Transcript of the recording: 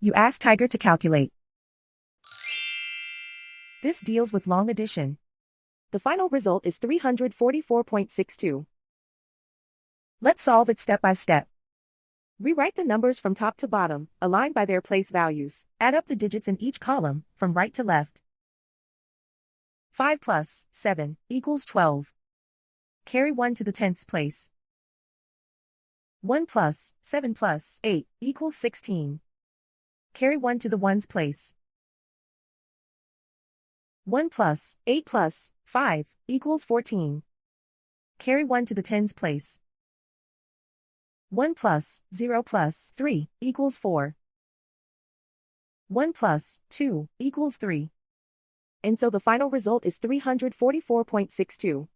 You ask Tiger to calculate. This deals with long addition. The final result is 344.62. Let's solve it step by step. Rewrite the numbers from top to bottom, aligned by their place values. Add up the digits in each column, from right to left. 5 plus 7 equals 12. Carry 1 to the tenths place. 1 plus 7 plus 8 equals 16. Carry 1 to the ones place. 1 plus 8 plus 5 equals 14. Carry 1 to the tens place. 1 plus 0 plus 3 equals 4. 1 plus 2 equals 3. And so the final result is 344.62.